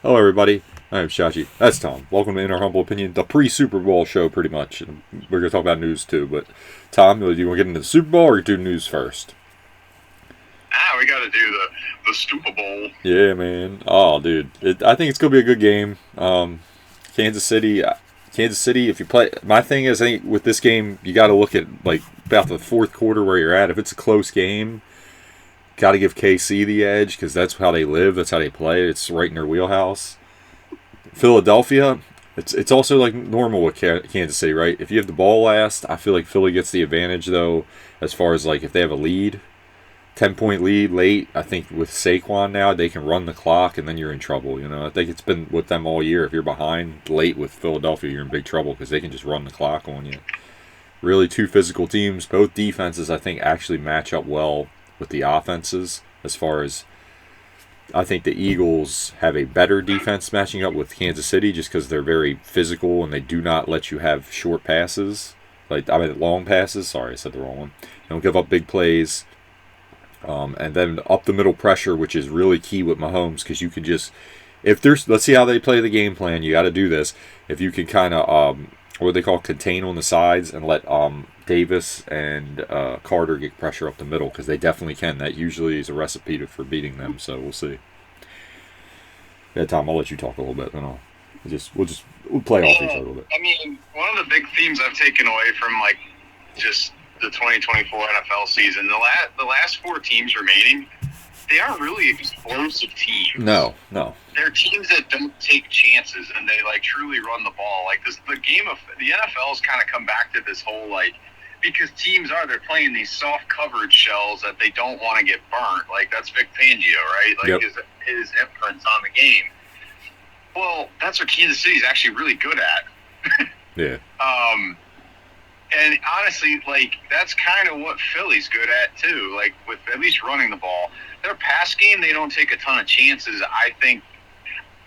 Hello, everybody. I'm Shachi. That's Tom. Welcome to In Our Humble Opinion, the pre-Super Bowl show, pretty much. And we're going to talk about news, too. But, Tom, do you want to get into the Super Bowl or do news first? We got to do the Super Bowl. Yeah, man. Oh, dude. I think it's going to be a good game. Kansas City, if you play... My thing is, I think with this game, you got to look at, like, about the fourth quarter where you're at. If it's a close game, got to give KC the edge because that's how they live. That's how they play. It's right in their wheelhouse. Philadelphia, it's also like normal with Kansas City, right? If you have the ball last, I feel like Philly gets the advantage though, as far as like if they have a lead, 10-point lead late. I think with Saquon now, they can run the clock and then you're in trouble. I think it's been with them all year. If you're behind late with Philadelphia, you're in big trouble because they can just run the clock on you. Really, two physical teams. Both defenses, I think, actually match up well with the offenses as far as I think the Eagles have a better defense matching up with Kansas City just because they're very physical and they do not let you have short passes. Long passes. Sorry, I said the wrong one. They don't give up big plays. And then up the middle pressure, which is really key with Mahomes because you can just, let's see how they play the game plan. You got to do this. If you can kind of, what they call contain on the sides and let Davis and Carter get pressure up the middle because they definitely can. That usually is a recipe for beating them. So we'll see. Yeah, Tom, I'll let you talk a little bit, then we'll play off each other a little bit. I mean, one of the big themes I've taken away from like just the 2024 NFL season, the last four teams remaining, they aren't really explosive teams. No. They're teams that don't take chances and they like truly run the ball. Like the game of the NFL's kind of come back to this whole like because they're playing these soft coverage shells that they don't want to get burnt. Like that's Vic Fangio, right? Like his imprints on the game. Well, that's what Kansas City's actually really good at. Yeah. And honestly, like that's kind of what Philly's good at too. Like with at least running the ball, their pass game they don't take a ton of chances. I think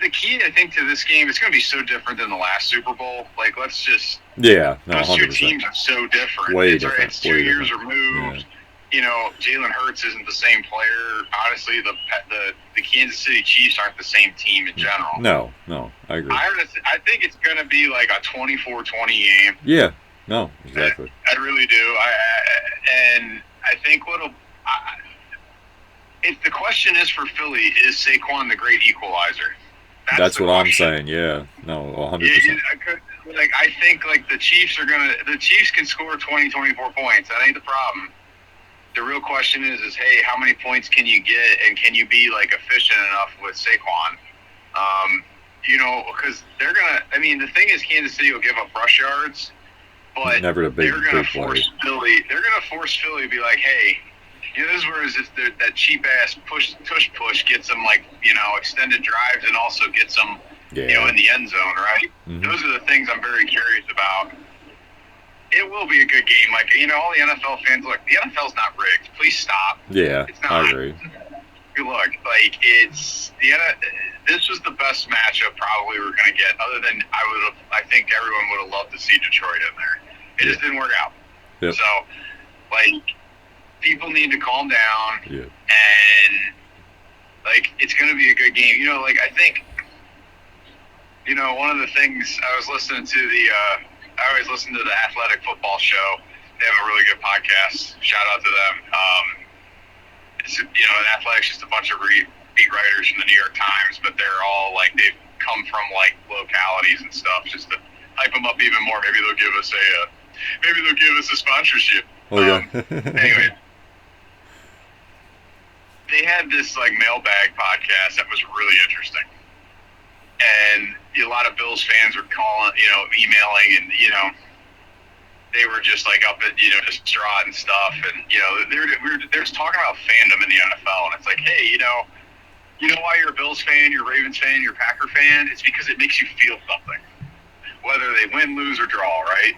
the key, to this game, it's going to be so different than the last Super Bowl. Like let's just those 100%. two teams are so different. Way different. It's 2 years removed. Yeah. Jalen Hurts isn't the same player. Honestly, the Kansas City Chiefs aren't the same team in general. No, I agree. I think it's going to be like a 24-20 game. Yeah, no, exactly. I really do. And I think if the question is for Philly, is Saquon the great equalizer? That's what I'm saying. Yeah, no, 100%. I think like the Chiefs can score 20, 24 points. That ain't the problem. The real question is hey, how many points can you get, and can you be like efficient enough with Saquon? Because they're gonna. I mean, the thing is, Kansas City will give up rush yards, but never a big, they're gonna big force play. Philly. They're gonna force Philly to be like, hey, this is where that cheap ass push gets them like extended drives and also gets them in the end zone, right? Mm-hmm. Those are the things I'm very curious about. It will be a good game. Like, all the NFL fans, look, the NFL's not rigged. Please stop. Yeah, it's not. I agree. Look, like, this was the best matchup probably we're going to get, other than I think everyone would have loved to see Detroit in there. It just didn't work out. Yep. So, like, people need to calm down. Yeah. And, like, it's going to be a good game. I think, one of the things I was listening to I always listen to the Athletic Football Show. They have a really good podcast. Shout out to them. Athletic's just a bunch of beat writers from the New York Times, but they're all like they've come from like localities and stuff, just to hype them up even more. Maybe they'll give us a sponsorship. Oh yeah. Anyway, they had this like mailbag podcast that was really interesting. And a lot of Bills fans were calling, emailing, and they were just like up at distraught and stuff. And they're just talking about fandom in the NFL, and it's like, hey, you know why you're a Bills fan, you're a Ravens fan, you're a Packer fan? It's because it makes you feel something, whether they win, lose, or draw, right?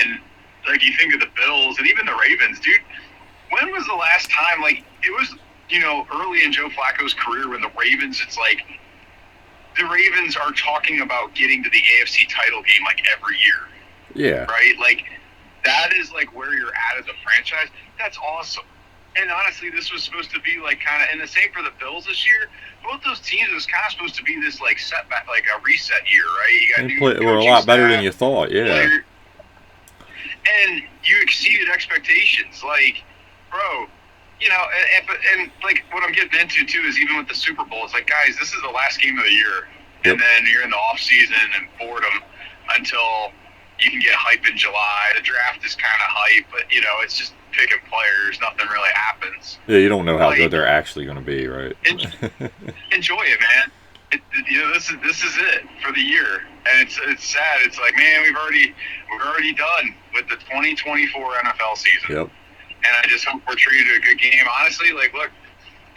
And like you think of the Bills and even the Ravens, dude. When was the last time like it was early in Joe Flacco's career when the Ravens? It's like. The Ravens are talking about getting to the AFC title game like every year. Yeah. Right? Like, that is like where you're at as a franchise. That's awesome. And honestly, this was supposed to be like kind of, and the same for the Bills this year. Both those teams, it was kind of supposed to be this like setback, like a reset year, right? You got new Were a coaching lot better than staff, you thought, yeah. player, and you exceeded expectations. Like, bro, you know, and like what I'm getting into too is even with the Super Bowl, it's like, guys, this is the last game of the year, Yep. and then you're in the off season and boredom until you can get hype in July. The draft is kind of hype, but you know, it's just picking players. Nothing really happens. Yeah, you don't know how Like, good they're actually going to be, right? Enjoy it, man. You know, this is it for the year, and it's sad. It's like, man, we're already done with the 2024 NFL season. Yep. And I just hope we're treated to a good game. Honestly, like, look,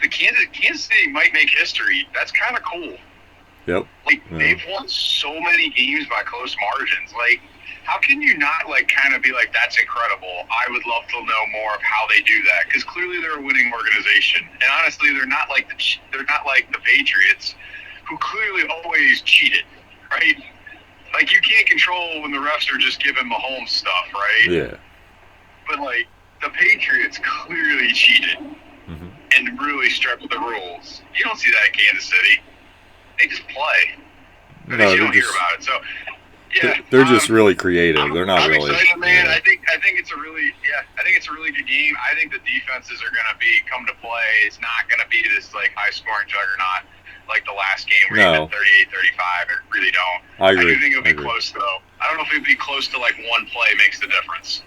the Kansas City might make history. That's kind of cool. Yep. Like, Yeah. they've won so many games by close margins. Like, how can you not, like, kind of be like, that's incredible? I would love to know more of how they do that, because clearly they're a winning organization. And honestly, they're not like the Patriots, who clearly always cheated, right? Like, you can't control when the refs are just giving Mahomes stuff, right? Yeah. But, like, the Patriots clearly cheated Mm-hmm. and really stripped the rules. You don't see that in Kansas City. They just play. But No, you they're don't hear just about it. So, yeah. they're just really creative. They're not I'm really. excited, man. Yeah. I think it's a really good game. I think the defenses are going to come to play. It's not going to be this like high scoring juggernaut like the last game where you No. hit 38-35. I really don't. I agree. do think it'll be I agree. close though. I don't know if it'll be close to like one play makes the difference.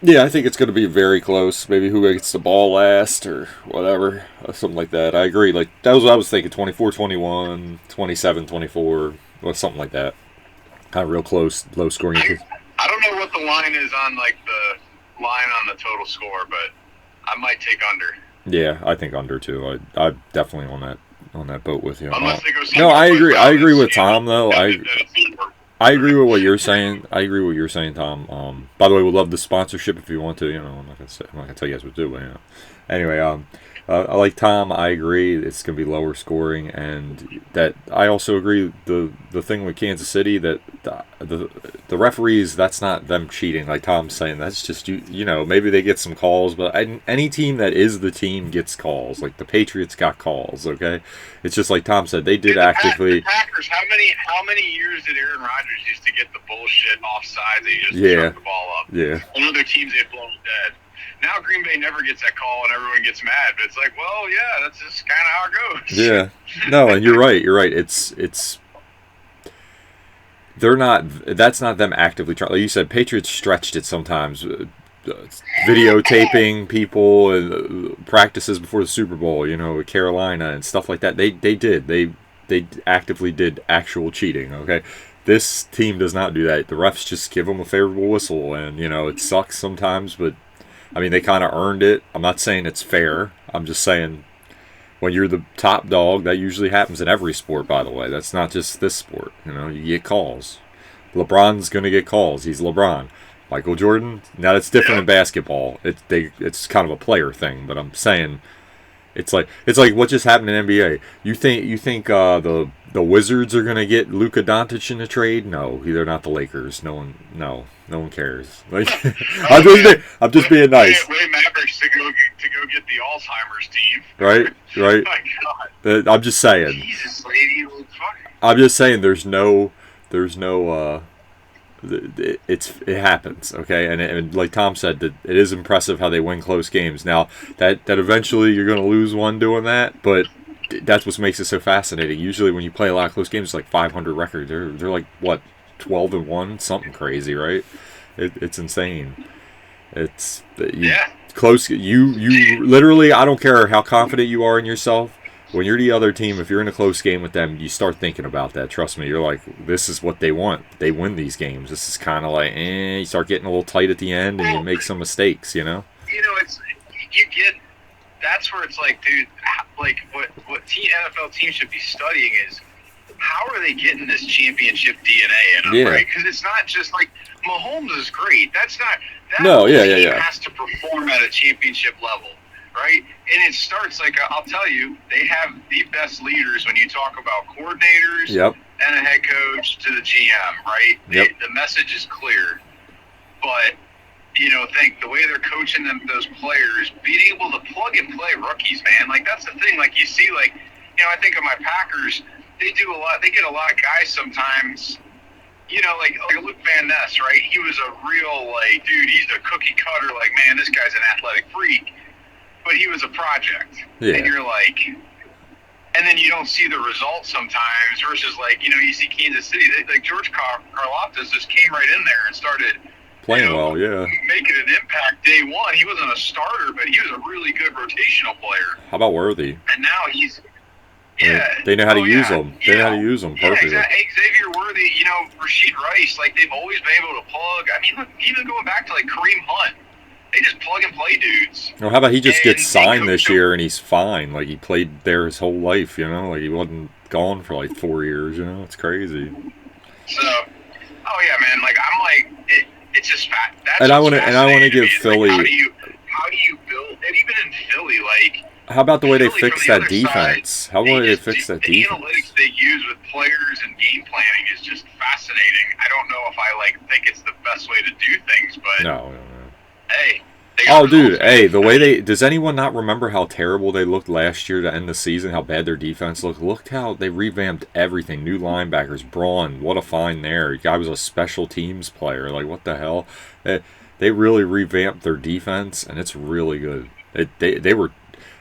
Yeah, I think it's going to be very close. Maybe who gets the ball last or whatever, something like that. I agree. Like that was what I was thinking: 24-21, 27-24, or something like that. Kind of real close, low scoring. I don't know what the line is on like the line on the total score, but I might take under. Yeah, I think under too. I'm definitely on that boat with you. Unless they go No, I agree. I agree with Tom. Tom though. I agree with what you're saying. Tom. By the way, we'd love the sponsorship if you want to. You know, I'm not gonna tell you guys what to do, but you know. Anyway, I like Tom. I agree. It's gonna be lower scoring, and that I also agree. The thing with Kansas City that the referees, that's not them cheating. Like Tom's saying, that's just you know, maybe they get some calls, but any team that is the team gets calls. Like the Patriots got calls. Okay, it's just like Tom said, they did actively. The Packers. How many years did Aaron Rodgers used to get the bullshit offside? They just Yeah. chuck the ball up. Yeah. On other teams, they've blown dead. Now Green Bay never gets that call, and everyone gets mad. But it's like, well, yeah, that's just kind of how it goes. Yeah. No, and you're right. You're right. It's. They're not. That's not them actively trying. Like you said, Patriots stretched it sometimes. Videotaping people and practices before the Super Bowl, you know, with Carolina and stuff like that. They did. They actively did actual cheating. Okay, this team does not do that. The refs just give them a favorable whistle, and you know it sucks sometimes, but I mean they kind of earned it. I'm not saying it's fair. I'm just saying when you're the top dog, that usually happens in every sport. By the way, that's not just this sport. You know, you get calls. LeBron's gonna get calls. He's LeBron. Michael Jordan. Now that's different in basketball. It's kind of a player thing, but I'm saying it's like what just happened in NBA. You think the Wizards are gonna get Luka Doncic in the trade? No, they're not the Lakers. No one cares. Like I'm just being nice. Way Mavericks to go get the Alzheimer's team. Right. Oh my God. I'm just saying. Jesus, lady, fuck. I'm just saying. There's no. It happens, okay, and like Tom said, that it is impressive how they win close games. Now that eventually you're going to lose one doing that, but that's what makes it so fascinating. Usually when you play a lot of close games, it's like 500 records. They're like what 12-1, something crazy, right? It's insane. It's close. You literally. I don't care how confident you are in yourself. When you're the other team, if you're in a close game with them, you start thinking about that. Trust me, you're like, this is what they want. They win these games. This is kind of like, you start getting a little tight at the end, and you make some mistakes, you know? You know, that's where it's like, dude, like what NFL teams should be studying is how are they getting this championship DNA in them, Yeah. right? Because it's not just like Mahomes is great. That's not that team has to perform at a championship level. Right? And it starts like, I'll tell you, they have the best leaders when you talk about coordinators and a head coach to the GM, right? Yep. The message is clear. But think the way they're coaching those players, being able to plug and play rookies, man. Like that's the thing. Like you see, like I think of my Packers. They do a lot. They get a lot of guys sometimes. Like Luke Van Ness, right? He was a real dude. He's a cookie cutter. Like, man, this guy's an athletic freak, but he was a project. Yeah. And you're like, and then you don't see the results sometimes. Versus you see Kansas City. Like George Karlaftis just came right in there and started. Playing well, yeah. Making an impact day one. He wasn't a starter, but he was a really good rotational player. How about Worthy? And now he's, They know how to use them. They know how to use them perfectly. Yeah, exactly. Xavier Worthy, Rasheed Rice, they've always been able to plug. I mean, look, even going back to Kareem Hunt, they just plug and play dudes. Well, how about he just gets signed this year and he's fine? Like he played there his whole life, Like he wasn't gone for 4 years, It's crazy. So, man, I'm it's just fat. And I want to give Philly. How do you build? And even in Philly, how about the way they fix that defense? How about they fix that defense? The analytics they use with players and game planning is just fascinating. I don't know if I think it's the best way to do things, but no. Hey. Oh, dude. Hey, the way does anyone not remember how terrible they looked last year to end the season? How bad their defense looked. Look how they revamped everything. New linebackers, Braun. What a find there. The guy was a special teams player. What the hell? They really revamped their defense, and it's really good. They were.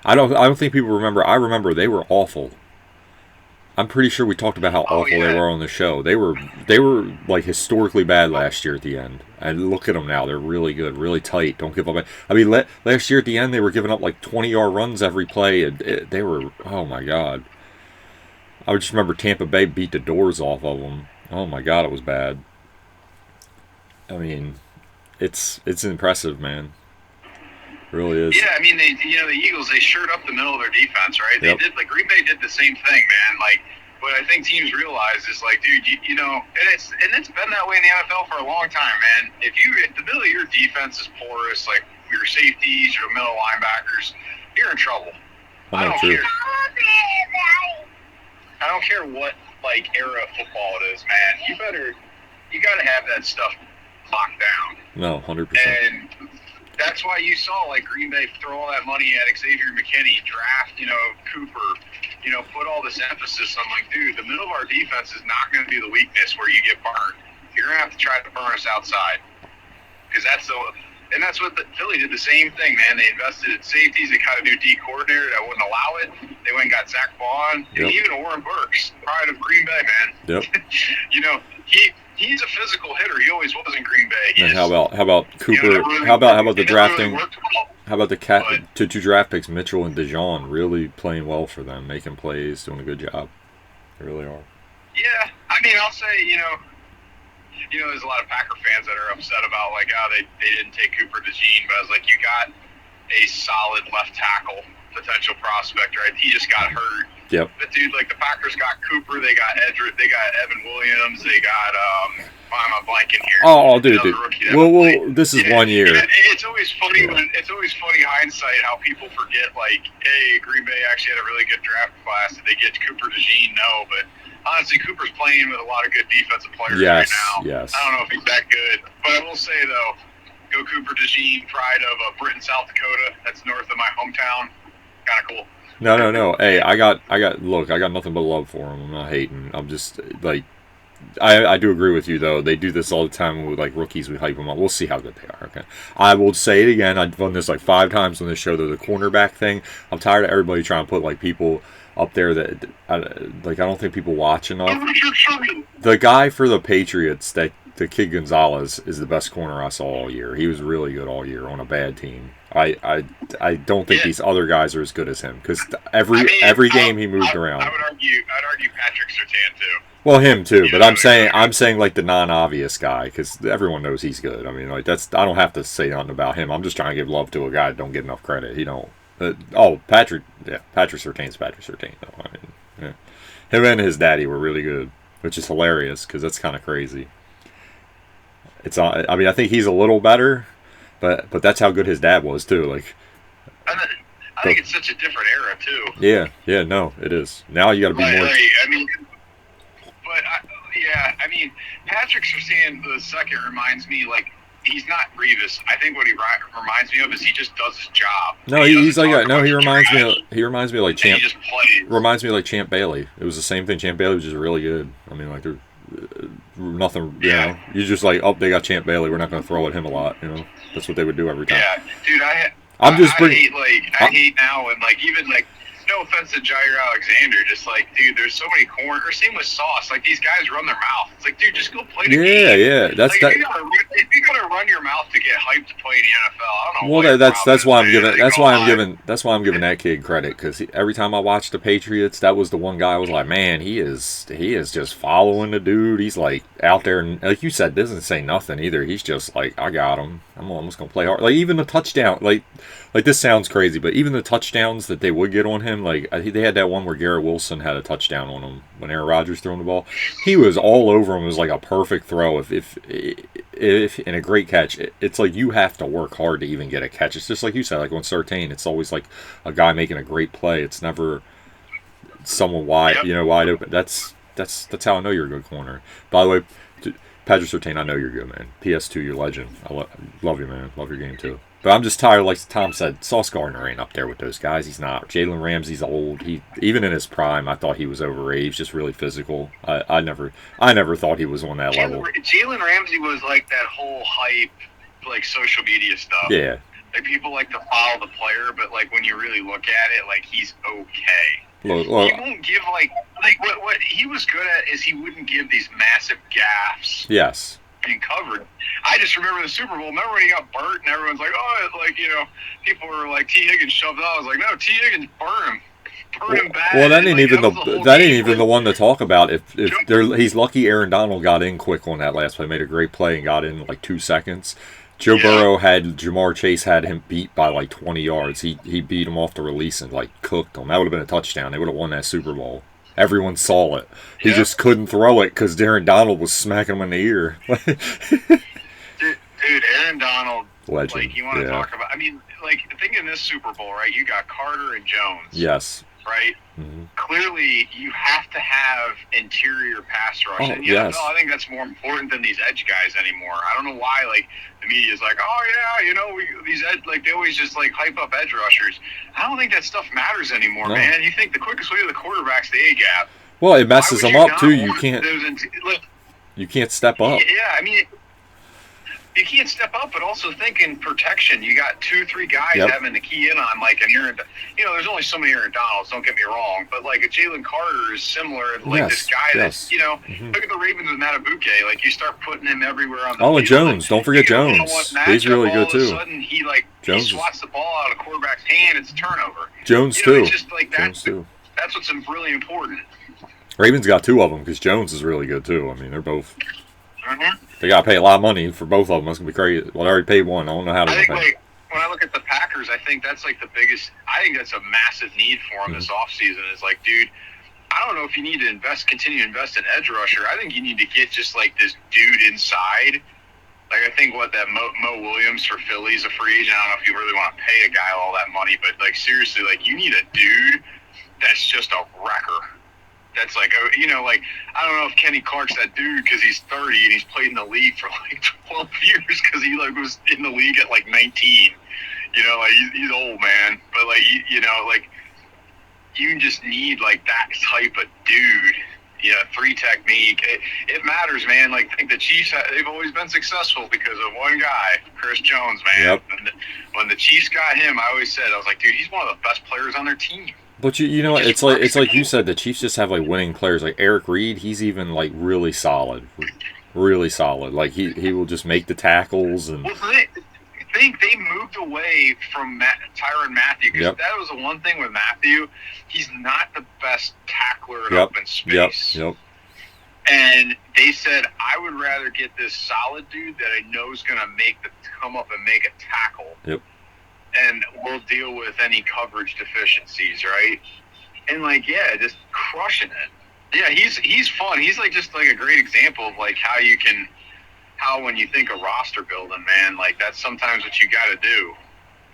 I don't think people remember. I remember they were awful. I'm pretty sure we talked about how awful they were on the show. They were historically bad last year at the end. And look at them now. They're really good, really tight. Don't give up. I mean, last year at the end, they were giving up 20-yard runs every play. And they were, oh my God. I just remember Tampa Bay beat the doors off of them. Oh my God, it was bad. I mean, it's impressive, man. It really is. Yeah, I mean, the Eagles, they shored up the middle of their defense, right? Yep. They did, Green Bay did the same thing, man. What I think teams realize is, dude, and it's been that way in the NFL for a long time, man. If the middle of your defense is porous, your safeties, your middle linebackers, you're in trouble. I don't care. I don't care what era of football it is, man. You got to have that stuff locked down. No, 100%. And that's why you saw Green Bay throw all that money at Xavier McKinney, draft Cooper, put all this emphasis on dude, the middle of our defense is not going to be the weakness where you get burned. You're going to have to try to burn us outside, because that's what Philly did the same thing, man. They invested in safeties. They got a new D coordinator that wouldn't allow it. They went and got Zach Vaughn, and even Warren Burks, pride of Green Bay, man. Yep. He's a physical hitter. He always was in Green Bay. And how about Cooper? How about the drafting? How about the two draft picks, Mitchell and DeJean, really playing well for them, making plays, doing a good job. They really are. Yeah, I mean, I'll say, there's a lot of Packer fans that are upset about they didn't take Cooper DeJean, but I was you got a solid left tackle potential prospect, right? He just got hurt. Yep. But dude, the Packers got Cooper, they got Edric, they got Evan Williams, they got why am I blanking here? Oh, dude. Well, this is 1 year. It's always funny hindsight how people forget hey, Green Bay actually had a really good draft class. Did they get Cooper DeJean? No, but honestly, Cooper's playing with a lot of good defensive players right now. Yes. I don't know if he's that good, but I will say though, go Cooper DeJean, pride of Britain, South Dakota. That's north of my hometown. Kind of cool. No. Hey, I got nothing but love for him. I'm not hating. I'm just I do agree with you though. They do this all the time with rookies. We hype them up. We'll see how good they are. Okay. I will say it again. I've done this 5 times on this show. The cornerback thing. I'm tired of everybody trying to put people up there that I don't think people watch enough. The guy for the Patriots, the kid Gonzalez, is the best corner I saw all year. He was really good all year on a bad team. I don't think these other guys are as good as him, because every game he moved around. I'd argue Patrick Surtain too. Well, him too, but I'm saying the non-obvious guy, because everyone knows he's good. I mean, I don't have to say nothing about him. I'm just trying to give love to a guy that don't get enough credit. Patrick Surtain's Patrick Surtain though. I mean, yeah. Him and his daddy were really good, which is hilarious because that's kind of crazy. I think he's a little better, but that's how good his dad was too. I think it's such a different era too. Yeah, no, it is. Now you got to be more. I mean, Patrick Surtain the second reminds me he's not Revis. I think what he reminds me of is he just does his job. No, he's like no. He reminds me of like Champ. He just plays. Reminds me of like Champ Bailey. It was the same thing. Champ Bailey was just really good. I mean, like they're nothing. You know, you just like, oh, they got Champ Bailey. We're not going to throw at him a lot. You know, that's what they would do every time. Yeah, dude. I hate now, and like even like, no offense to Jair Alexander, just like, dude, there's so many corners. Or same with Sauce. Like, these guys run their mouth. It's like, dude, just go play the game. Yeah, that's like, that. If you gotta run your mouth to get hyped to play in the NFL, I don't know. Well, that's why I'm giving that kid credit, because every time I watched the Patriots, that was the one guy I was like, man, he is just following the dude. He's like out there, and like you said, doesn't say nothing either. He's just like, I got him. I'm just gonna play hard. Like even the touchdown, like this sounds crazy, but even the touchdowns that they would get on him, like they had that one where Garrett Wilson had a touchdown on him when Aaron Rodgers threw him the ball. He was all over him. It was like a perfect throw. If and a great catch. It's like you have to work hard to even get a catch. It's just like you said, like on Surtain, it's always like a guy making a great play. It's never someone wide open. That's how I know you're a good corner. By the way, Patrick Surtain, I know you're good, man. PS2, you're legend. I love you, man. Love your game too. But I'm just tired. Like Tom said, Sauce Gardner ain't up there with those guys. He's not. Jalen Ramsey's old. He even in his prime, I thought he was overaged, just really physical. I never thought he was on that level. Jalen Ramsey was like that whole hype, like social media stuff. Yeah. Like people like to follow the player, but like when you really look at it, like he's okay. Look, he won't give like what he was good at is he wouldn't give these massive gaffes. Yes. Being covered. I just remember the Super Bowl. Remember when he got burnt and everyone's like, oh, like, you know, people were like, T. Higgins shoved out. I was like, no, T. Higgins burn him bad. Well, that ain't even the one to talk about. If he's lucky Aaron Donald got in quick on that last play, made a great play and got in like 2 seconds. Joe Burrow had Jamar Chase had him beat by like 20 yards. He beat him off the release and like cooked him. That would have been a touchdown. They would have won that Super Bowl. Everyone saw it. He just couldn't throw it because Aaron Donald was smacking him in the ear. dude, Aaron Donald, legend. Like, you want to talk about? I mean, like, think in this Super Bowl, right? You got Carter and Jones. Yes. Right? Mm-hmm. Clearly, you have to have interior pass rush. Oh, and NFL, I think that's more important than these edge guys anymore. I don't know why, like, the media's like, oh, yeah, you know, these edge, like, they always just, like, hype up edge rushers. I don't think that stuff matters anymore, man. You think the quickest way to the quarterback's the A-gap. Well, it messes them up, too. You can't step up. Yeah, I mean, you can't step up, but also think in protection. You got 2-3 guys having to key in on, like, an Aaron. You know, there's only so many Aaron Donalds. Don't get me wrong, but like a Jalen Carter is similar. Like this guy that's, you know, look at the Ravens with Matabuke. Like you start putting him everywhere on the field. And Jones. Don't forget Jones. He's really good too. All of a sudden, he swats the ball out of the quarterback's hand. It's a turnover. Jones too. It's just like that. That's what's really important. Ravens got 2 of them because Jones is really good too. I mean, they're both. Mm-hmm. They got to pay a lot of money for both of them. That's going to be crazy. Well, they already paid one. I don't know how they're going to pay. Like, when I look at the Packers, I think that's like the biggest – I think that's a massive need for them this offseason is like, dude, I don't know if you need to continue to invest in edge rusher. I think you need to get just like this dude inside. Like I think that Mo Williams for Philly is a free agent. I don't know if you really want to pay a guy all that money, but like seriously, like you need a dude that's just a wrecker. That's like, you know, like, I don't know if Kenny Clark's that dude because he's 30 and he's played in the league for like 12 years because he like was in the league at like 19. You know, like he's old, man. But like, you know, like you just need like that type of dude. You know, 3 technique. It matters, man. Like, I think the Chiefs, they've always been successful because of one guy, Chris Jones, man. Yep. And when the Chiefs got him, I always said, I was like, dude, he's one of the best players on their team. But you know what? It's like you said. The Chiefs just have like winning players. Like Eric Reed, he's even like really solid. Like he will just make the tackles and. Well, I think they moved away from Tyrann Mathieu because that was the one thing with Mathieu. He's not the best tackler in open space. Yep. And they said, I would rather get this solid dude that I know is going to come up and make a tackle. Yep. And we'll deal with any coverage deficiencies, right? And like, just crushing it. Yeah, he's fun. He's like just like a great example of like how when you think of roster building, man, like that's sometimes what you got to do.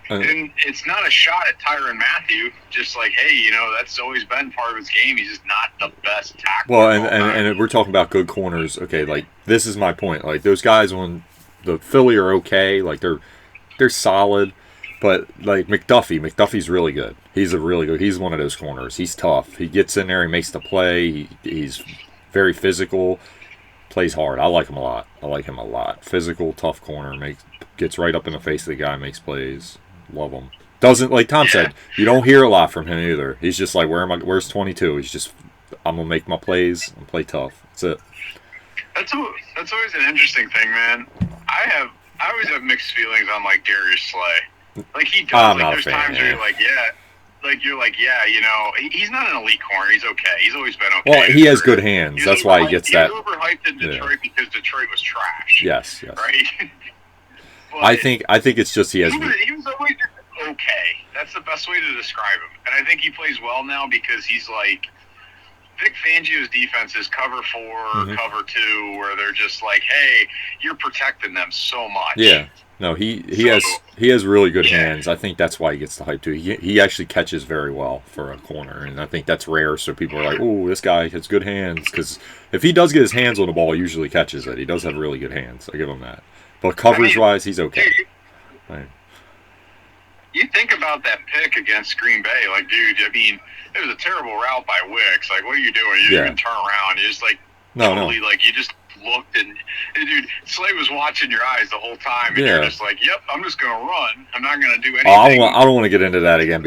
And it's not a shot at Tyrann Mathieu. Just like, hey, you know, that's always been part of his game. He's just not the best tackler. Well, and we're talking about good corners. Okay, like this is my point. Like those guys on the Philly are okay. Like they're solid, but like McDuffie's really good. He's one of those corners. He's tough. He gets in there. He makes the play. He's very physical. Plays hard. I like him a lot. Physical, tough corner. Gets right up in the face of the guy. Makes plays. Love him. Doesn't, like Tom said, you don't hear a lot from him either. He's just like, where's 22? He's just, I'm gonna make my plays and play tough. That's it. That's always an interesting thing, man. I always have mixed feelings on like Darius Slay. Like he does. Like there's times where you're like, yeah, you know, he's not an elite corner. He's okay. He's always been okay. Well, he has good hands. That's why he gets that. He was overhyped in Detroit because Detroit was trash. Yes. Right. I think it's just he was always okay. That's the best way to describe him. And I think he plays well now because he's like Vic Fangio's defense is cover 4, cover 2, where they're just like, hey, you're protecting them so much. Yeah. No, he has really good hands. I think that's why he gets the hype too. He actually catches very well for a corner, and I think that's rare. So people are like, "Oh, this guy has good hands." Because if he does get his hands on the ball, he usually catches it. He does have really good hands. I give him that. But coverage-wise, he's okay. Right. You think about that pick against Green Bay, like, dude, I mean, it was a terrible route by Wicks. Like, what are you doing? You didn't even turn around. You just, like, like, you just looked and dude, Slay was watching your eyes the whole time, and you're just like, yep, I'm just going to run. I'm not going to do anything. I don't want to get into that again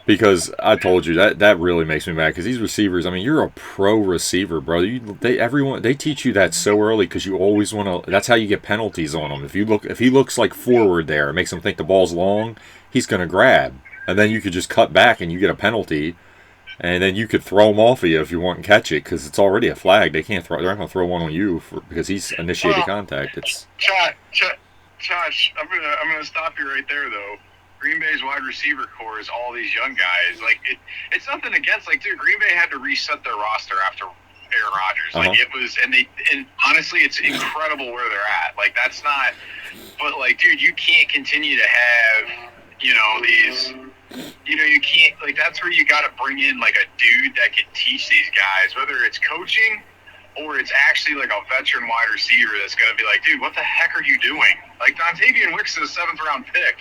because I told you that really makes me mad because these receivers, I mean, you're a pro receiver, bro. They teach you that so early because you always want to. That's how you get penalties on him. If he looks like forward there, it makes him think the ball's long. He's going to grab, and then you could just cut back and you get a penalty. And then you could throw him off of you if you want and catch it because it's already a flag. They're not going to throw one on you because he's initiated contact. It's Josh, I'm gonna stop you right there though. Green Bay's wide receiver core is all these young guys. Like it's nothing against. Like, dude, Green Bay had to reset their roster after Aaron Rodgers. Like it was, and honestly, it's incredible where they're at. Like that's not. But like, dude, you can't continue to have these. You can't, like, that's where you got to bring in, like, a dude that can teach these guys, whether it's coaching or it's actually, like, a veteran wide receiver that's going to be like, dude, what the heck are you doing? Like, Dontavian Wicks is a 7th-round pick.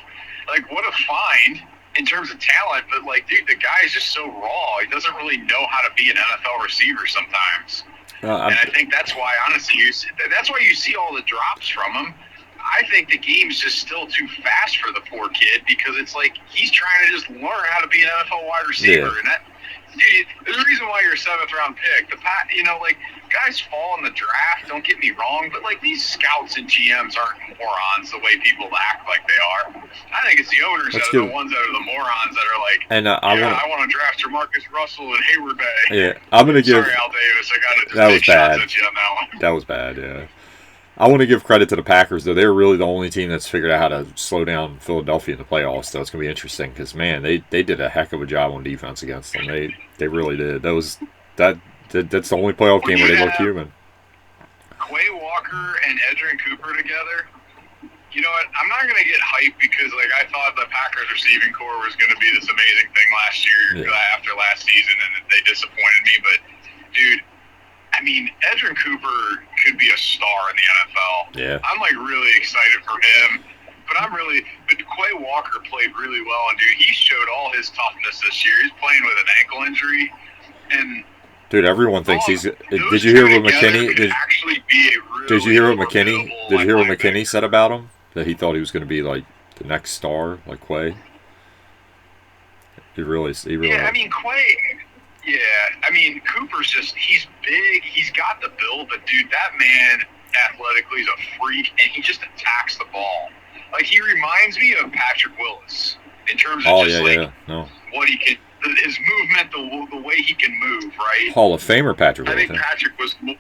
Like, what a find in terms of talent, but, like, dude, the guy is just so raw. He doesn't really know how to be an NFL receiver sometimes. And I think that's why, honestly, that's why you see all the drops from him. I think the game's just still too fast for the poor kid because it's like he's trying to just learn how to be an NFL wide receiver. Yeah. And that, dude, there's a reason why you're a 7th-round pick. Like, guys fall in the draft, don't get me wrong, but, like, these scouts and GMs aren't morons the way people act like they are. I think it's the owners that are the ones that are the morons that are like, I want to draft Jamarcus Russell and Hayward Bay. Yeah, I'm going to give... Sorry, Al Davis, I got to just take shots at you on that one. That was bad, yeah. I want to give credit to the Packers, though. They're really the only team that's figured out how to slow down Philadelphia in the playoffs, so it's going to be interesting because, man, they did a heck of a job on defense against them. They really did. That's the only playoff game where they looked human. Quay Walker and Edgerrin Cooper together, you know what? I'm not going to get hyped because, like, I thought the Packers receiving core was going to be this amazing thing last year after last season, and they disappointed me. But, dude, I mean, Edgerrin Cooper could be a star in the NFL. Yeah. I'm, like, really excited for him. But Quay Walker played really well. And, dude, he showed all his toughness this year. He's playing with an ankle injury. And, dude, everyone thinks he's... Did you hear what McKinney... Did you hear what McKinney said about him? That he thought he was going to be, like, the next star, like Quay? He really... Yeah, I mean, Quay... Yeah, I mean, Cooper's he's big, he's got the build, but dude, that man athletically is a freak, and he just attacks the ball. Like, he reminds me of Patrick Willis in terms of what he can, his movement, the way he can move, right? Hall of Famer Patrick Willis. I think Patrick was, yeah,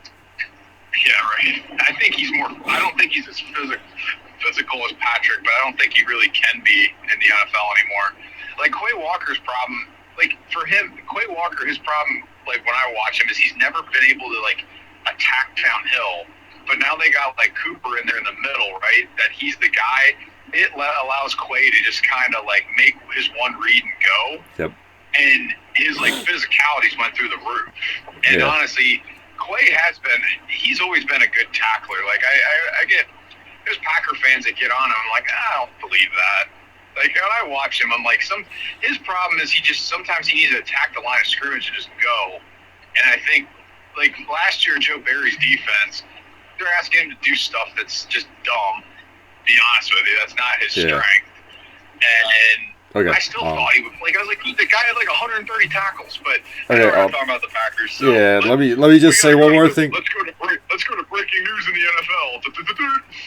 right. I think he's more, I don't think he's as physical as Patrick, but I don't think he really can be in the NFL anymore. Like, Quay Walker's problem, like, for him, Quay Walker, his problem, like, when I watch him, is he's never been able to, like, attack downhill. But now they got, like, Cooper in there in the middle, right? That he's the guy. It allows Quay to just kind of, like, make his one read and go. Yep. And his, like, physicalities went through the roof. And honestly, Quay he's always been a good tackler. Like, I get, there's Packer fans that get on him. I'm like, I don't believe that. Like, when I watch him, I'm like, his problem is sometimes he needs to attack the line of scrimmage and just go. And I think, like, last year, Joe Barry's defense, they're asking him to do stuff that's just dumb. To be honest with you, that's not his strength. And I still thought he would. Like, I was like, the guy had like 130 tackles, but we're talking about the Packers. So let me just say one more thing. Let's go to breaking news in the NFL.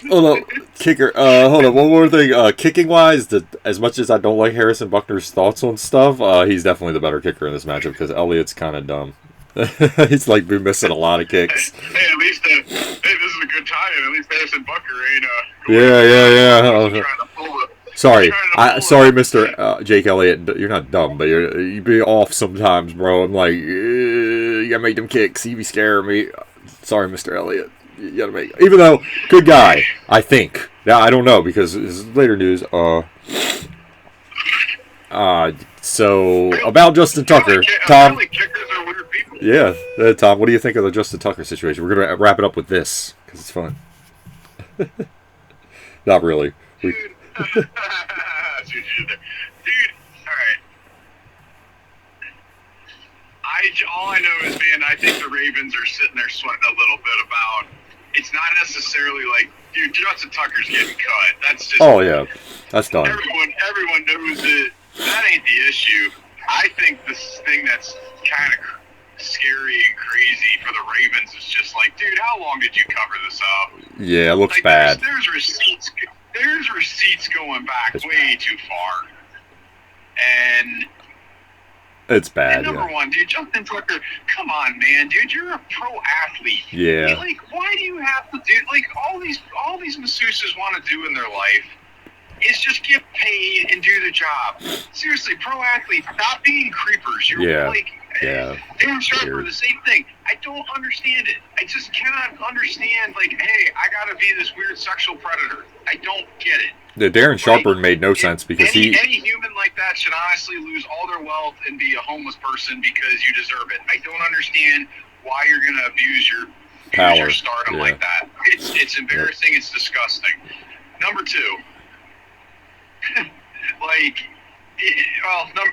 Hold on, kicker. Hold on, one more thing. Kicking wise, as much as I don't like Harrison Buckner's thoughts on stuff, he's definitely the better kicker in this matchup because Elliott's kind of dumb. He's like been missing a lot of kicks. Hey, at least this is a good time. At least Harrison Buckner ain't. Yeah. Sorry, Mr. Jake Elliott. You're not dumb, but you be off sometimes, bro. I'm like, you gotta make them kicks. You be scaring me. Sorry, Mr. Elliott. You gotta make. Even though, good guy, I think. Now I don't know because it's later news. So about Justin Tucker, Tom. Yeah, Tom. What do you think of the Justin Tucker situation? We're gonna wrap it up with this because it's fun. Not really. Dude, all right. All I know is, man, I think the Ravens are sitting there sweating a little bit about. It's not necessarily like, dude, Justin Tucker's getting cut. That's just. Oh yeah, that's done. Everyone knows it. That ain't the issue. I think the thing that's kind of scary and crazy for the Ravens is just like, dude, how long did you cover this up? Yeah, it looks bad. There's receipts. There's receipts going back way too far, and it's bad. And number one, dude, Justin Tucker, come on, man, dude, you're a pro athlete. Yeah. Like, why do you have to do like all these masseuses want to do in their life is just get paid and do the job. Seriously, pro athletes, stop being creepers. You're like. Yeah. Darren Sharper, the same thing. I don't understand it. I just cannot understand, like, hey, I gotta be this weird sexual predator. I don't get it. The Darren Sharper made no sense because any human like that should honestly lose all their wealth and be a homeless person because you deserve it. I don't understand why you're gonna abuse your stardom like that. It's embarrassing. It's disgusting. Number two,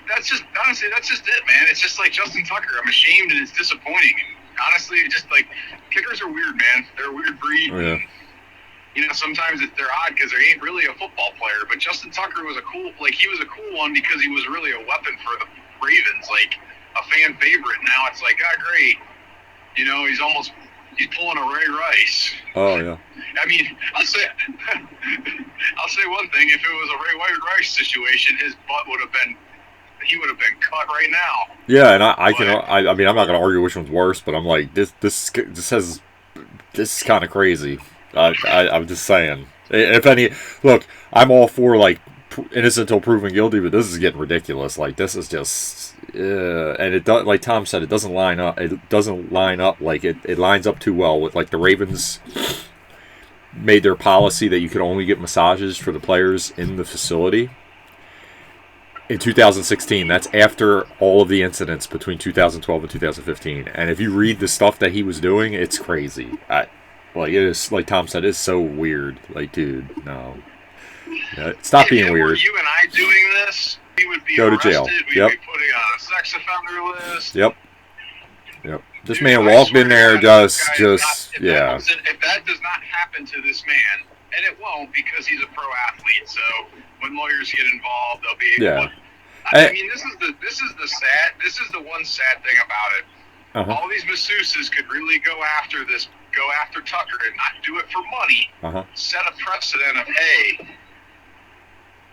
that's just it, man. It's just like Justin Tucker. I'm ashamed and it's disappointing. And honestly, just like kickers are weird, man. They're a weird breed. Yeah. You know, sometimes they're odd because they ain't really a football player. But Justin Tucker was a cool one because he was really a weapon for the Ravens, like a fan favorite. Now it's like, great. You know, he's pulling a Ray Rice. Oh yeah. I mean, I'll say one thing. If it was a Ray Rice situation, his butt he would have been cut right now. Yeah, and I mean, I'm not gonna argue which one's worse, but I'm like, this is kind of crazy. I'm just saying. If any, look, I'm all for like innocent until proven guilty, but this is getting ridiculous. Like this is just, and it does, like Tom said, it doesn't line up. It doesn't line up like it lines up too well with like the Ravens made their policy that you could only get massages for the players in the facility in 2016. That's after all of the incidents between 2012 and 2015. And if you read the stuff that he was doing, it's crazy. It is, like Tom said, it's so weird. Like, dude, no. Stop being weird. Were you and I doing this, we would be Go to arrested. jail. We'd be putting on a sex offender list. Yep. This man walked in there if that does not happen to this man, and it won't because he's a pro athlete. So when lawyers get involved, they'll be able to. I mean, this is the one sad thing about it. Uh-huh. All these masseuses could really go after Tucker and not do it for money. Uh-huh. Set a precedent of, hey,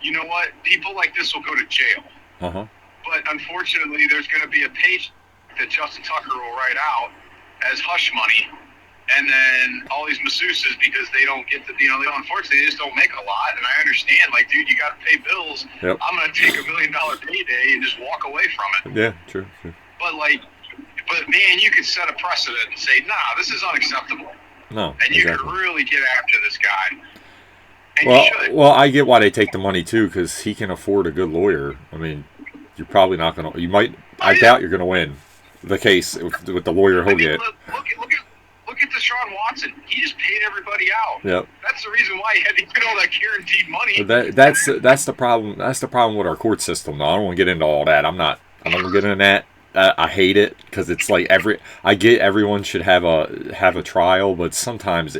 you know what? People like this will go to jail. Uh-huh. But unfortunately, there's going to be a page that Justin Tucker will write out as hush money. And then all these masseuses, because they don't get to, unfortunately, they just don't make a lot. And I understand, like, dude, you got to pay bills. Yep. I'm going to take $1 million payday and just walk away from it. Yeah, true. But man, you could set a precedent and say, nah, this is unacceptable. No, and you could really get after this guy. And well, I get why they take the money too, because he can afford a good lawyer. I mean, you're probably not gonna. You might. I doubt you're gonna win the case with the lawyer he'll get. Look at Deshaun Watson. He just paid everybody out. Yep. That's That's the reason why he had to get all that guaranteed money. But that's the problem. That's the problem with our court system. Though I don't want to get into all that. I'm not going to get into that. I hate it because it's like I get everyone should have a trial, but sometimes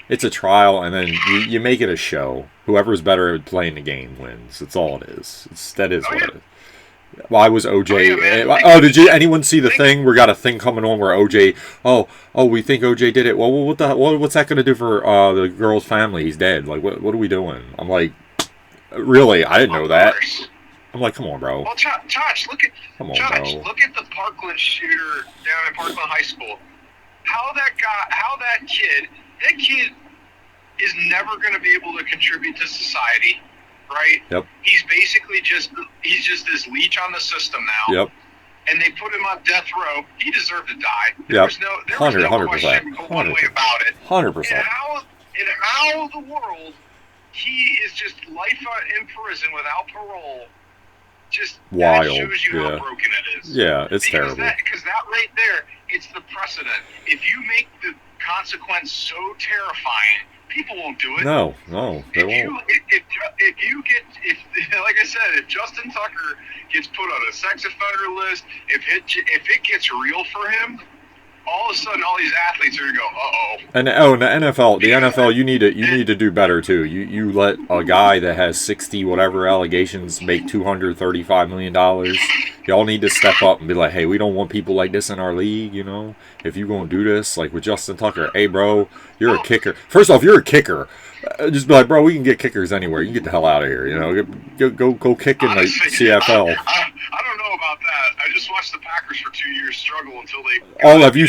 it's a trial and then you make it a show. Whoever's better at playing the game wins. That's all it is. That is what it is. Why was OJ? Did anyone see the thing? We got a thing coming on where OJ. We think OJ did it. Well, what's that going to do for the girl's family? He's dead. Like, what are we doing? I'm like, really? I didn't know that. I'm like, come on, bro. Well, Josh, look at the Parkland shooter down at Parkland High School. That kid is never going to be able to contribute to society. Right? Yep. He's basically just this leech on the system now. Yep. And they put him on death row. He deserved to die. There was no question one way about it. 100%. And how in the world he is just life in prison without parole. Just wild. That shows you how broken it is. Yeah, it's terrible. Because that right there, it's the precedent. If you make the consequence so terrifying, people won't do it. No, they won't. Like I said, if Justin Tucker gets put on a sex offender list, if it gets real for him, all of a sudden all these athletes are gonna go, uh-oh. And in the NFL, you need to do better too. You let a guy that has 60 whatever allegations make $235 million. Y'all need to step up and be like, hey, we don't want people like this in our league. You know, if you gonna do this, like with Justin Tucker, hey, bro, you're a kicker. First off, you're a kicker. Just be like, bro, we can get kickers anywhere. You can get the hell out of here. You know, go kick in the CFL. I don't know about that. I just watched the Packers for 2 years struggle until they. Have you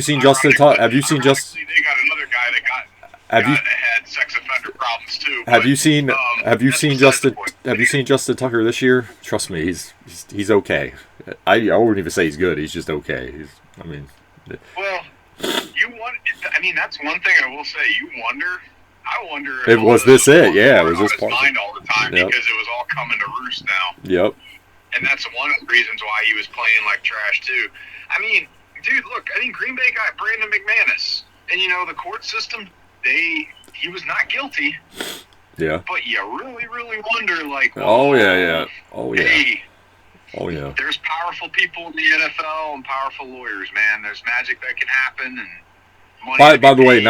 seen Justin Tucker? Have you seen Justin? They got another guy that had sex offender problems too. Have you seen Justin Tucker this year? Trust me, he's okay. I wouldn't even say he's good. He's just okay. Well, that's one thing I will say. I wonder. If was this it? Yeah, it was this part. Mind all the time because it was all coming to roost now. Yep. And that's one of the reasons why he was playing like trash too. I mean, dude, look. Green Bay got Brandon McManus, and the court system. He was not guilty. Yeah. But you really, really wonder, like. Oh yeah. Hey, oh yeah. There's powerful people in the NFL and powerful lawyers, man. There's magic that can happen, and money. By the way,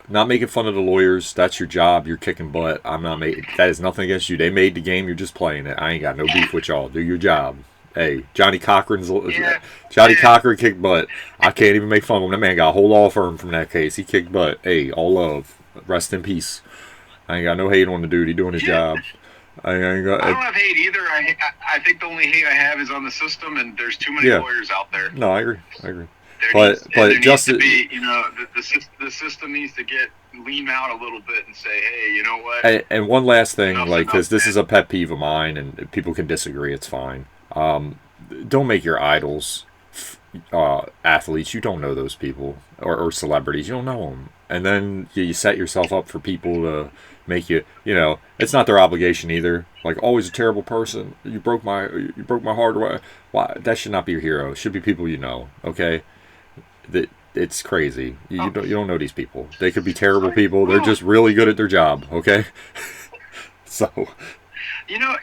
not making fun of the lawyers. That's your job. You're kicking butt. I'm not making. That is nothing against you. They made the game. You're just playing it. I ain't got no beef with y'all. Do your job. Hey, Johnny Cochran kicked butt. I can't even make fun of him. That man got a whole law firm from that case. He kicked butt. Hey, all love. Rest in peace. I ain't got no hate on the dude. He doing his job. I don't have hate either. I think the only hate I have is on the system, and there's too many lawyers out there. No, I agree. But Justin, the system needs to lean out a little bit and say, hey, you know what? And one last thing, because this is a pet peeve of mine, and people can disagree. It's fine. Don't make your idols athletes. You don't know those people or celebrities. You don't know them, and then you set yourself up for people to make you. It's not their obligation either. Like, always a terrible person. You broke my heart. Why? That should not be your hero. It should be people you know. Okay. That it's crazy. You don't know these people. They could be terrible people. They're just really good at their job. Okay. So. You know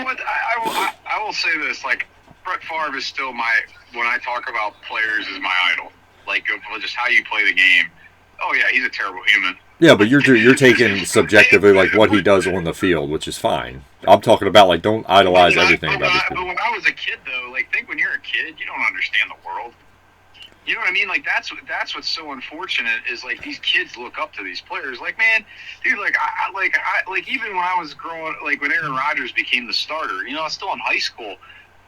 what? I will say this. Like, Brett Favre is still when I talk about players, is my idol. Like, just how you play the game. Oh yeah, he's a terrible human. Yeah, but you're taking subjectively like what he does on the field, which is fine. I'm talking about like don't idolize everything about these people. But when I was a kid, though, like think when you're a kid, you don't understand the world. You know what I mean? Like that's what's so unfortunate is like these kids look up to these players. Like, man, dude, like I even when I was growing, like when Aaron Rodgers became the starter, I was still in high school.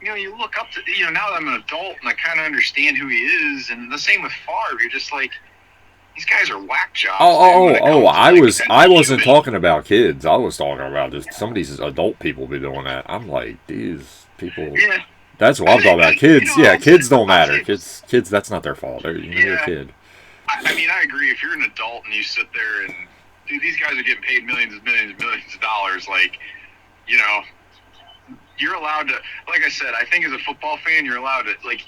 You look up to now that I'm an adult and I kind of understand who he is, and the same with Favre. You're just like, these guys are whack jobs. I wasn't talking about kids. I was talking about just some of these adult people be doing that. I'm like, these people. Yeah. That's what I'm talking about. Kids, kids don't matter. Kids, that's not their fault. You're a kid. I agree. If you're an adult and you sit there and, dude, these guys are getting paid millions of dollars. Like, you're allowed to, like I said, I think as a football fan, you're allowed to, like,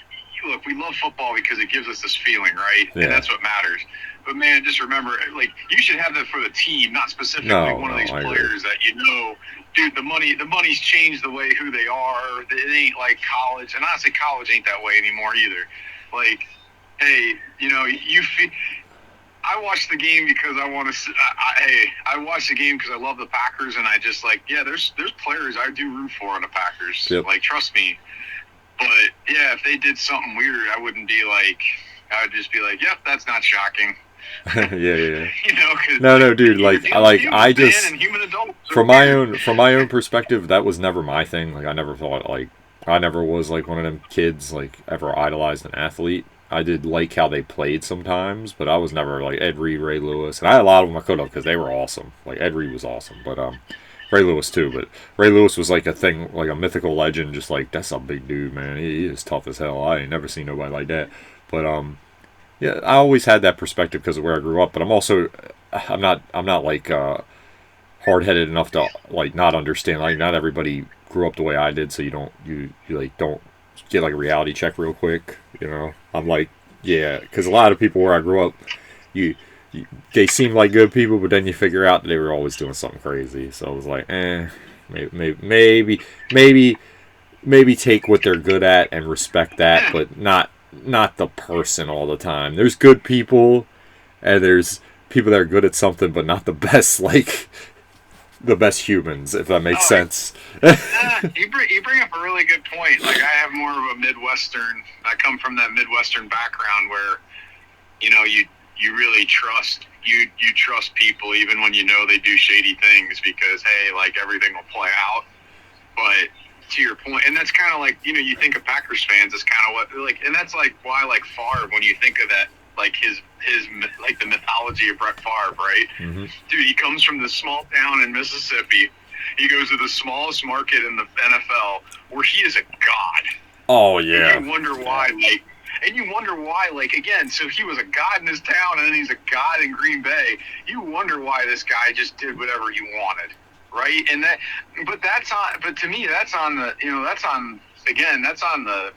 look, we love football because it gives us this feeling, right? Yeah. And that's what matters. But man, just remember, like you should have that for the team, not specifically one of these players that you know. Dude, the money's changed the way who they are. It ain't like college, and honestly, college ain't that way anymore either. Like, hey, you know, I watch the game because I want to. I watch the game because I love the Packers, and I just like, yeah, there's players I do root for on the Packers. Yep. Like, trust me. But yeah, if they did something weird, I wouldn't be like. I would just be like, yep, that's not shocking. yeah. You know, no, dude. I just from my own perspective, that was never my thing. Like, I never thought like I never was like one of them kids like ever idolized an athlete. I did like how they played sometimes, but I was never like Ed Reed, Ray Lewis, and I had a lot of them I could have because they were awesome. Like Ed Reed was awesome, but Ray Lewis too. But Ray Lewis was like a thing, like a mythical legend. Just like that's a big dude, man. He is tough as hell. I ain't never seen nobody like that. But yeah, I always had that perspective because of where I grew up. But I'm not like hard-headed enough to like not understand. Like not everybody grew up the way I did, so you like don't get like a reality check real quick. You know, I'm like, yeah, because a lot of people where I grew up, they seemed like good people, but then you figure out that they were always doing something crazy. So I was like, maybe take what they're good at and respect that, but not the person all the time. There's good people, and there's people that are good at something, but not the best, like the best humans, if that makes sense. You bring up a really good point. Like, I have more of a Midwestern. I come from that Midwestern background where, you know, you really trust you trust people even when you know they do shady things because hey, like everything will play out. But to your point, and that's kind of like, you know, you think of Packers fans, it's kind of what like, and that's like why like Favre, when you think of that, like his like the mythology of Brett Favre, right? Mm-hmm. Dude, he comes from this small town in Mississippi. He goes to the smallest market in the NFL where he is a god. Oh yeah. And you wonder why, like, again, so he was a god in his town and then he's a god in Green Bay. You wonder why this guy just did whatever he wanted. Right, and but to me, that's on the, you know, that's on the,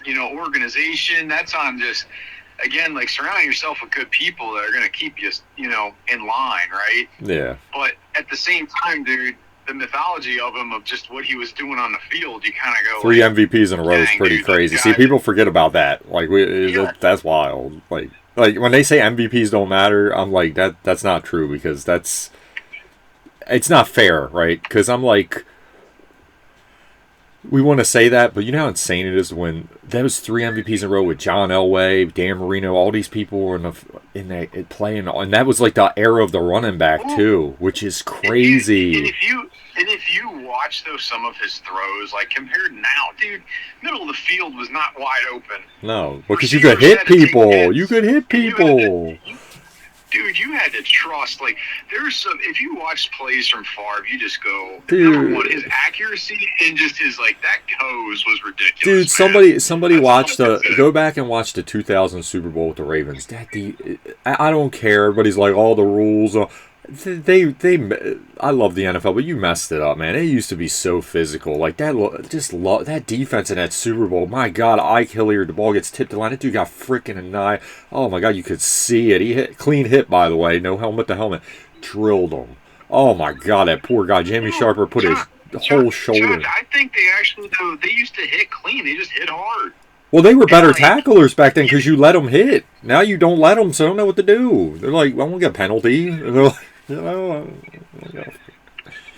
you know, organization. That's on just, again, like surrounding yourself with good people that are going to keep you, you know, in line, right? Yeah. But at the same time, dude, the mythology of him, of just what he was doing on the field, you kind of go 3 like, MVPs in a row is pretty crazy. See, people forget about that. Like that's wild. Like when they say MVPs don't matter, I'm like that's not true because it's not fair, right? Because I'm like, we want to say that, but you know how insane it is when those 3 MVPs in a row with John Elway, Dan Marino, all these people were playing, and that was like the era of the running back too, which is crazy. And if you watch some of his throws, like compared now, dude, middle of the field was not wide open. No, because you could hit people. You could hit people. Dude, you had to trust. Like, there's some. If you watch plays from Favre, you just go. Dude. Number one, his accuracy and just his like that toes was ridiculous. Dude, man. somebody watched go back and watch the 2000 Super Bowl with the Ravens. I don't care. Everybody's like all the rules. I love the NFL, but you messed it up, man. It used to be so physical, like that. That defense in that Super Bowl. My God, Ike Hilliard, the ball gets tipped to the line. That dude got freaking a knife. Oh my God, you could see it. He hit clean hit, by the way, no helmet to helmet, drilled him. Oh my God, that poor guy, Jamie Sharper, put his whole shoulder. I think they actually they used to hit clean. They just hit hard. Well, they were better tacklers back then because you let them hit. Now you don't let them, so they don't know what to do. They're like, "Well, we'll get a penalty." And they're like, you know.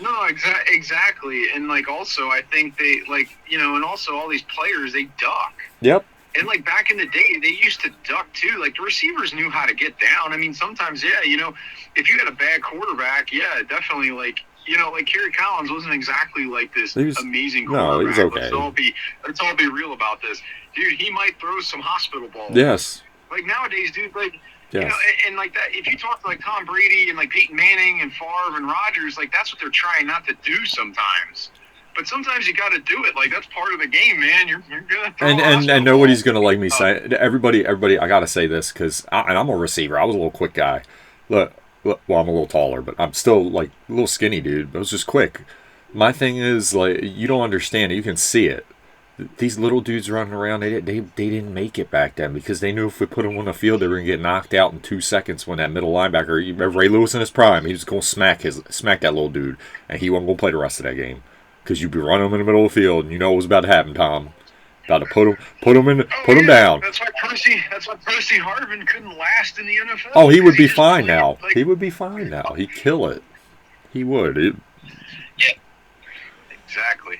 No, exactly, and like also, I think they like, you know, and also all these players, they duck. Yep. And like back in the day, they used to duck too. Like the receivers knew how to get down. I mean, sometimes, yeah, you know, if you had a bad quarterback, yeah, definitely, like, you know, like Kerry Collins wasn't exactly like this amazing quarterback. No, he was okay. Let's all be real about this, dude. He might throw some hospital balls. Yes. Like nowadays, dude, like. Yes. You know, and like that, if you talk to like Tom Brady and like Peyton Manning and Favre and Rodgers, like that's what they're trying not to do sometimes. But sometimes you got to do it. Like that's part of the game, man. You're gonna throw and nobody's gonna like me say. Everybody. I gotta say this because I'm a receiver. I was a little quick guy. Look, well, I'm a little taller, but I'm still like a little skinny dude. But I was just quick. My thing is like you don't understand it. You can see it. these little dudes running around, they didn't make it back then because they knew if we put them on the field, they were going to get knocked out in 2 seconds when that middle linebacker, you remember Ray Lewis in his prime, he was going to smack that little dude, and he wasn't going to play the rest of that game because you'd be running him in the middle of the field, and you know what was about to happen, Tom. About to put him down. That's why Percy Harvin couldn't last in the NFL. Oh, he would be fine now. He would be fine now. He'd kill it. He would. Yeah, exactly.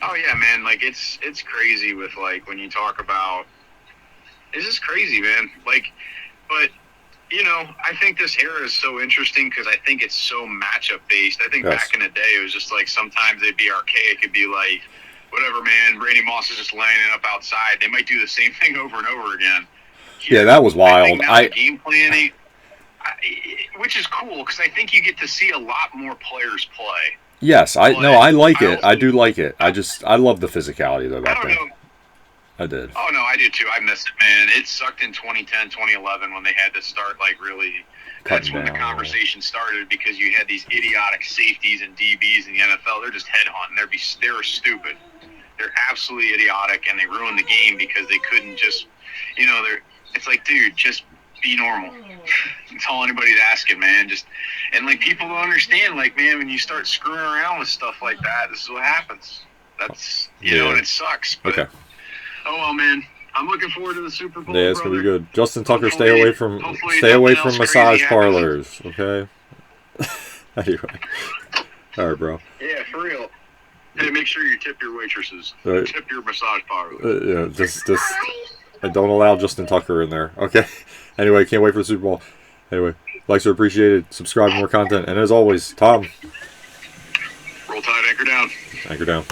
Oh yeah, man. Like it's crazy with like when you talk about. It's just crazy, man. Like, but you know, I think this era is so interesting because I think it's so matchup based. I think back in the day it was just like sometimes they'd be archaic. It'd be like, whatever, man. Randy Moss is just laying it up outside. They might do the same thing over and over again. Yeah, that was wild. Game planning, which is cool because I think you get to see a lot more players play. Yes, I like it. I do like it. I love the physicality though back then. I did. Oh no, I did too. I missed it, man. It sucked in 2010, 2011 when they had to start like really. That's when the conversation started because you had these idiotic safeties and DBs in the NFL. They're just headhunting. They're stupid. They're absolutely idiotic, and they ruined the game because they couldn't just, you know, it's like, dude, just be normal. That's all anybody's asking, man. And like people don't understand, like, man, when you start screwing around with stuff like that, this is what happens. That's, you know, and it sucks. But, okay. Oh well, man. I'm looking forward to the Super Bowl. Yeah, it's gonna be good. Justin Tucker, stay away from massage parlors, okay? Anyway, all right, bro. Yeah, for real. Hey, make sure you tip your waitresses. Right. Tip your massage parlors. Yeah, just don't allow Justin Tucker in there, okay? Anyway, can't wait for the Super Bowl. Anyway, likes are appreciated. Subscribe for more content, and as always, Tom. Roll Tide, anchor down. Anchor down.